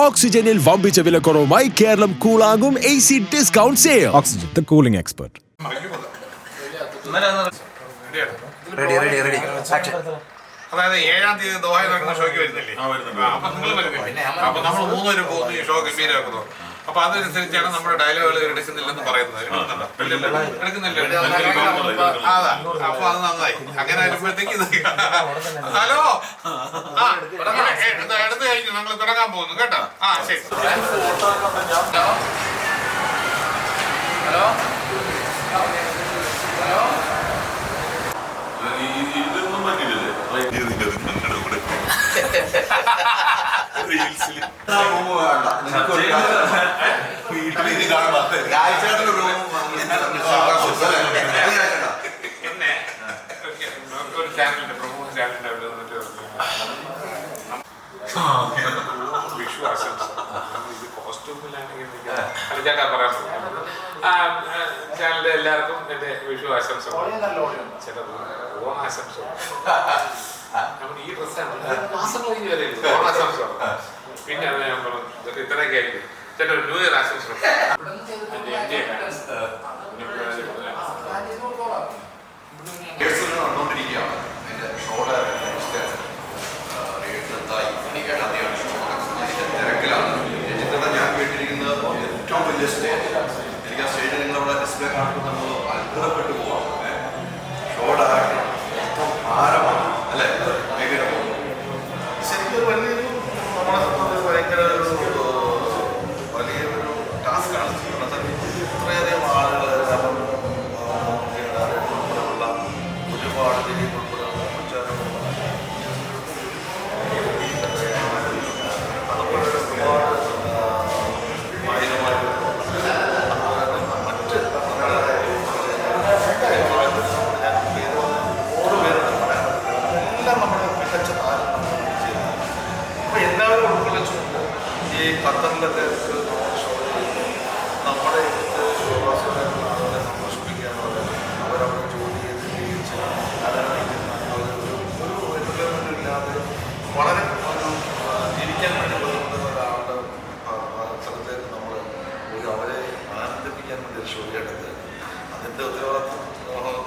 ഓക്സിജനിൽ വമ്പിച്ച വിലക്കുറവുമായി കേരളം കൂളാകും AC discount sale. Oxygen, the cooling expert. അതായത് 7-ാം തീയതി ദോഹയിൽ നടക്കുന്ന ഷോയ്ക്ക് വരുന്നില്ലേ? അപ്പൊ നിങ്ങൾ വരുന്നില്ലേ? അപ്പൊ നമ്മൾ 3 പേരും പോകുന്നു, ഈ ഷോ ഗംഭീരമാക്കുന്നു. അപ്പൊ അതനുസരിച്ചാണ് നമ്മുടെ ഡയലോഗുകൾ എടുക്കുന്നില്ലെന്ന് പറയുന്നത്. എടുക്കുന്നില്ല. അതാ, അപ്പൊ അത് നന്നായി. അങ്ങനെ വരുമ്പോഴത്തേക്ക് ഇത് ഹലോ, എടുത്തു കഴിഞ്ഞു, നമ്മൾ തുടങ്ങാൻ പോകുന്നു കേട്ടോ. ആ ശരി. ഹലോ വിഷു ആശംസ. കോസ്റ്റ്യൂമിലാണെങ്കിൽ ചേട്ടാ പറയാൻ ചാനലിലെ എല്ലാവർക്കും എന്റെ വിഷു ആശംസ. ചേട്ടാ ഓണാശംസ. നമ്മുടെ ഈ ഡ്രസ്സാണ് മാസം കഴിഞ്ഞ് വരെ ഓണാശംസ. പിന്നെ ഞാൻ പറഞ്ഞു ഇത്രയൊക്കെ ആയിരിക്കും. ചേട്ടാ ഒരു ന്യൂ ഇയർ ആശംസ. ഏറ്റവും വലിയ സ്റ്റേജ് എനിക്ക് ആ സ്റ്റേജ് നിങ്ങളവിടെ ഡിസ്പ്ലേ കാണുമ്പോൾ അത്ഭുതപ്പെട്ടു പോവാം. ഷോയുടെ മൊത്തം ഭാരമാണ് അല്ലേ? ഭയങ്കര ശരിക്കും ഒരു വലിയൊരു നമ്മളെ സംബന്ധിച്ച് ഭയങ്കര വലിയൊരു ടാസ്ക്കാണ്. ഇത്രയധികം ആളുകൾ ഉൾപ്പെടെയുള്ള ഒരുപാട് ദിലീപ് ഉൾപ്പെടെ അതുപോലെ ഒരുപാട് ഖത്തറിലെ തിരക്ക് നമ്മുടെ പ്രവാസികളെ ആളുകളെ സന്തോഷിപ്പിക്കുക എന്ന് പറയുന്നത് അവരവിടെ ജോലി ചെയ്ത് ജീവിച്ച് ഒരു എൻ്റർടൈൻമെൻറ്റും ഇല്ലാതെ വളരെ ഒരു ജീവിക്കാൻ വേണ്ടി ബുദ്ധിമുട്ടുന്ന ഒരാളുടെ സ്ഥലത്തേക്ക് നമ്മൾ അവരെ ആനന്ദിപ്പിക്കാൻ വേണ്ടി ഒരു ഷോ എടുത്ത് അതിൻ്റെ ഉത്തരവാദിത്വം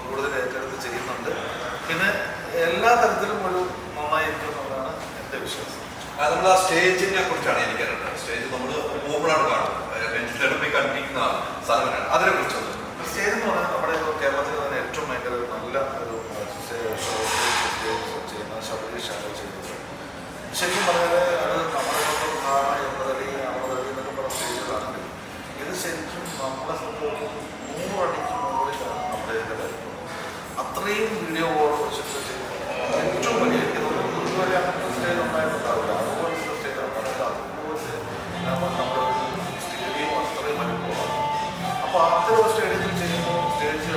കൂടുതൽ ഏറ്റെടുത്ത് ചെയ്യുന്നുണ്ട്. പിന്നെ എല്ലാ തരത്തിലും ഒരു നന്നായിരിക്കും എന്നുള്ളതാണ് എൻ്റെ വിശ്വാസം. നമ്മൾ ആ സ്റ്റേജിനെ കുറിച്ചാണ് എനിക്കറിയേണ്ടത്. സ്റ്റേജ് നമ്മൾ ഓപ്പണാണ് കാണും, നെടുപ്പിൽ കണ്ടിരിക്കുന്ന സാധനമാണ്. അതിനെ കുറിച്ചാണ് സ്റ്റേജ് എന്ന് പറഞ്ഞാൽ നമ്മുടെ കേരളത്തിൽ തന്നെ ഏറ്റവും ഭയങ്കര നല്ല ഒരു ഷോ ചെയ്യുന്ന ശബരീഷാണ് ചെയ്യുന്നത്. ശരിക്കും പറഞ്ഞാൽ അത് നമ്മുടെ എന്നൊക്കെ പറഞ്ഞ സ്റ്റേജുകളാണെങ്കിൽ ഇത് ശരിക്കും നമ്മളെ സംഭവം 100 അടിക്ക് മുകളിലാണ് നമ്മുടെ ഇതിൻ്റെ വരുന്നത്. അത്രയും വീഡിയോ വെച്ചിട്ട് ചെയ്യുന്നത് ഏറ്റവും വലിയ ഇതുവരെ അങ്ങനത്തെ സ്റ്റേജ് ഉണ്ടായിട്ടുണ്ടാവില്ല. അതുപോലത്തെ സ്റ്റേജ് ഉണ്ടാവില്ല. അതുപോലെ നമ്മുടെ സ്റ്റേഡിയം അത്രയും അനുഭവമാണ്. അപ്പോൾ അത്തരം സ്റ്റേഡിയത്തിൽ ചെയ്യുമ്പോൾ സ്റ്റേജ്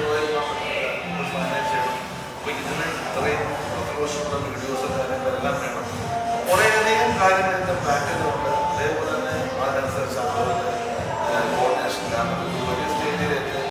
മാനേജ് ചെയ്യണം. അപ്പോൾ ഇതിന് ഇത്രയും 10 വർഷമുള്ള വീഡിയോസ്